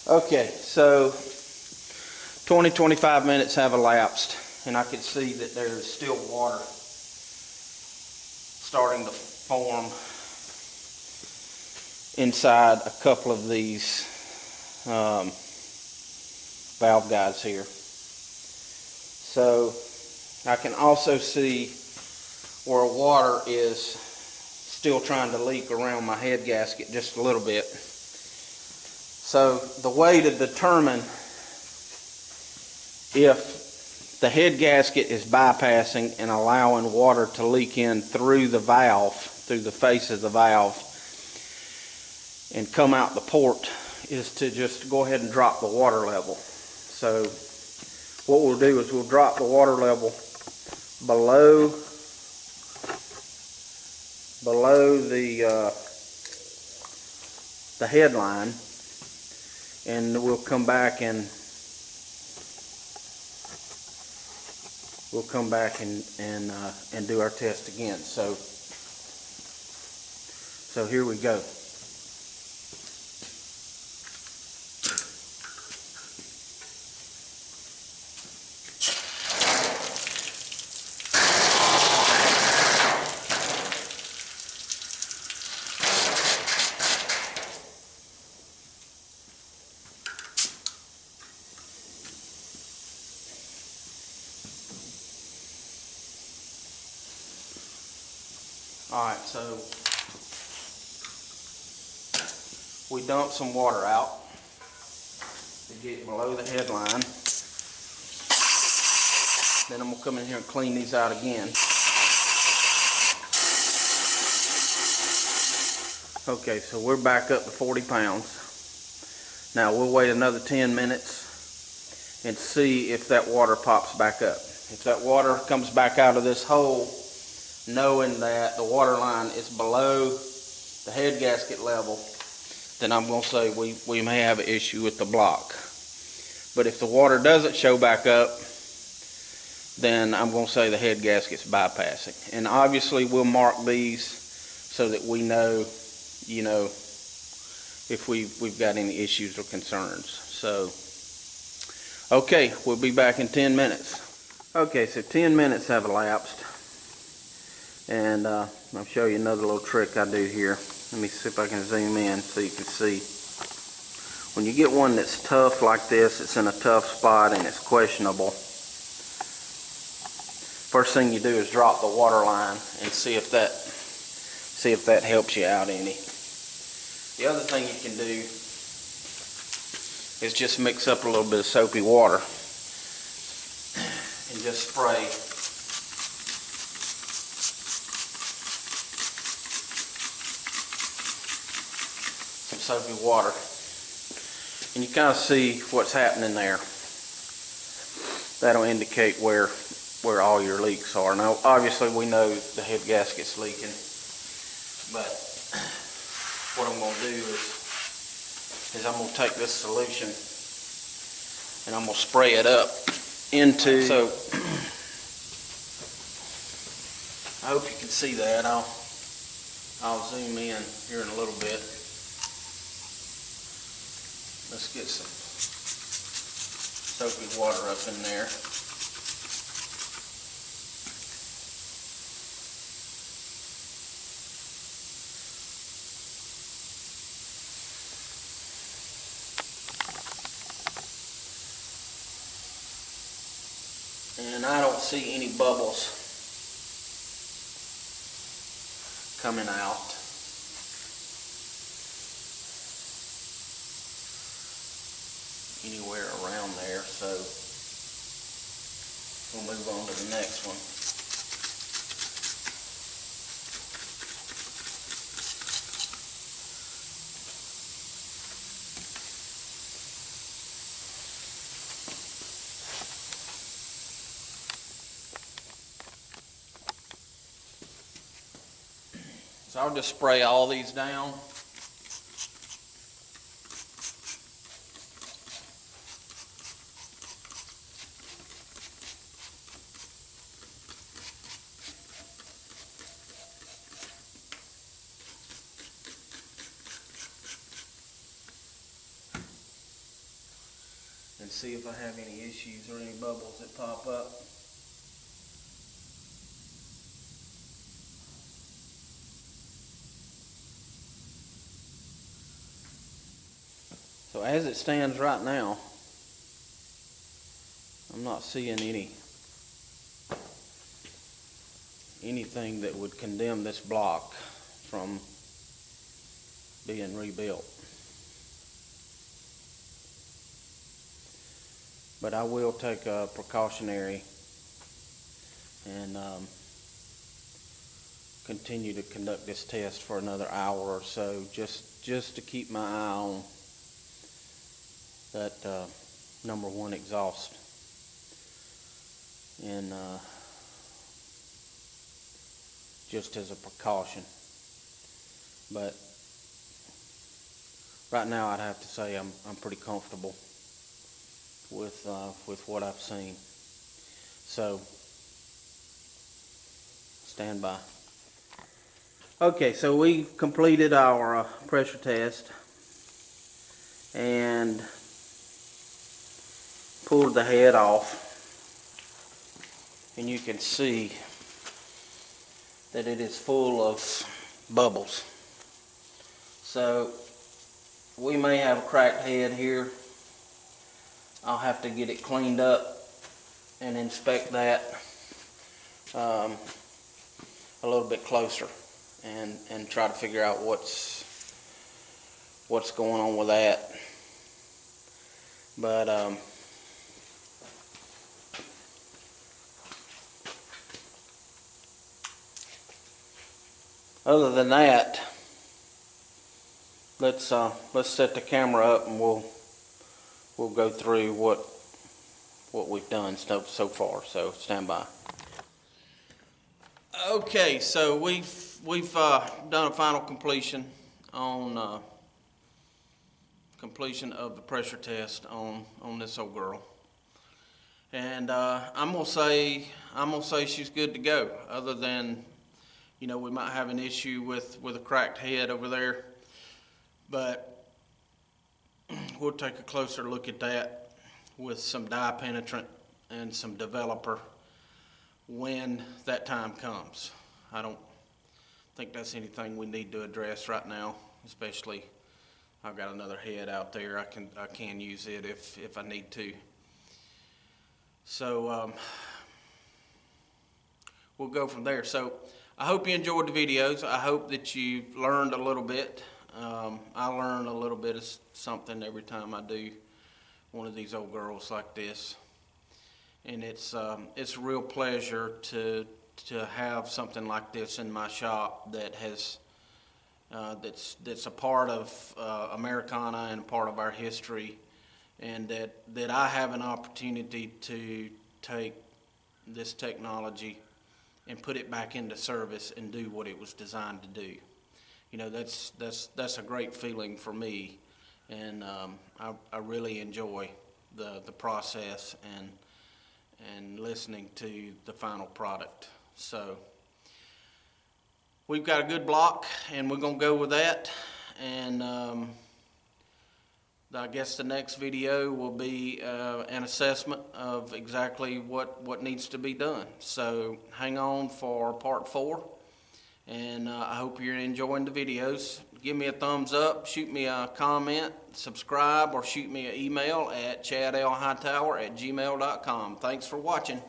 Okay, so 20-25 minutes have elapsed, and I can see that there's still water starting to form inside a couple of these valve guides here. So I can also see where water is still trying to leak around my head gasket just a little bit. So the way to determine if the head gasket is bypassing and allowing water to leak in through the valve, through the face of the valve, and come out the port, is to just go ahead and drop the water level. So what we'll do is we'll drop the water level below the headline, and we'll come back and do our test again. So here we go. Alright, so we dumped some water out to get below the headline. Then I'm going to come in here and clean these out again. Okay, so we're back up to 40 pounds. Now we'll wait another 10 minutes and see if that water pops back up. If that water comes back out of this hole, knowing that the water line is below the head gasket level, then I'm going to say we may have an issue with the block. But if the water doesn't show back up, then I'm going to say the head gasket's bypassing. And obviously we'll mark these so that we know, you know, if we've got any issues or concerns. So, okay, we'll be back in 10 minutes. Okay, so 10 minutes have elapsed. And I'll show you another little trick I do here. Let me see if I can zoom in so you can see. When you get one that's tough like this, it's in a tough spot and it's questionable, first thing you do is drop the water line and see if that helps you out any. The other thing you can do is just mix up a little bit of soapy water and just spray some soapy water, and you kind of see what's happening there. That'll indicate where all your leaks are. Now obviously we know the head gasket's leaking, but what I'm going to do is I'm going to take this solution and I'm going to spray it up into, so I hope you can see that. I'll zoom in here in a little bit. Let's get some soapy water up in there. And I don't see any bubbles coming out. Anywhere around there, so we'll move on to the next one. So I'll just spray all these down. and see if I have any issues or any bubbles that pop up. So as it stands right now, I'm not seeing anything that would condemn this block from being rebuilt. But I will take a precautionary and continue to conduct this test for another hour or so, just to keep my eye on that number one exhaust. And just as a precaution. But right now I'd have to say I'm pretty comfortable with what I've seen. So stand by. Okay, so we completed our pressure test and pulled the head off, and you can see that it is full of bubbles. So we may have a cracked head here. I'll have to get it cleaned up and inspect that a little bit closer and try to figure out what's going on with that. But other than that, let's set the camera up and we'll go through what we've done so far. So stand by. Okay, so we've done a final completion on completion of the pressure test on this old girl, and I'm gonna say she's good to go. Other than, you know, we might have an issue with a cracked head over there, but we'll take a closer look at that with some dye penetrant and some developer when that time comes. I don't think that's anything we need to address right now, especially I've got another head out there. I can use it if I need to. So we'll go from there. So I hope you enjoyed the videos. I hope that you learned a little bit. I learn a little bit of something every time I do one of these old girls like this, and it's a real pleasure to have something like this in my shop that has that's a part of Americana and a part of our history, and that I have an opportunity to take this technology and put it back into service and do what it was designed to do. You know, that's a great feeling for me, and I really enjoy the process and listening to the final product. So we've got a good block, and we're gonna go with that. And I guess the next video will be an assessment of exactly what needs to be done. So hang on for part 4. And I hope you're enjoying the videos. Give me a thumbs up, shoot me a comment, subscribe, or shoot me an email at chadlhightower@gmail.com. Thanks for watching.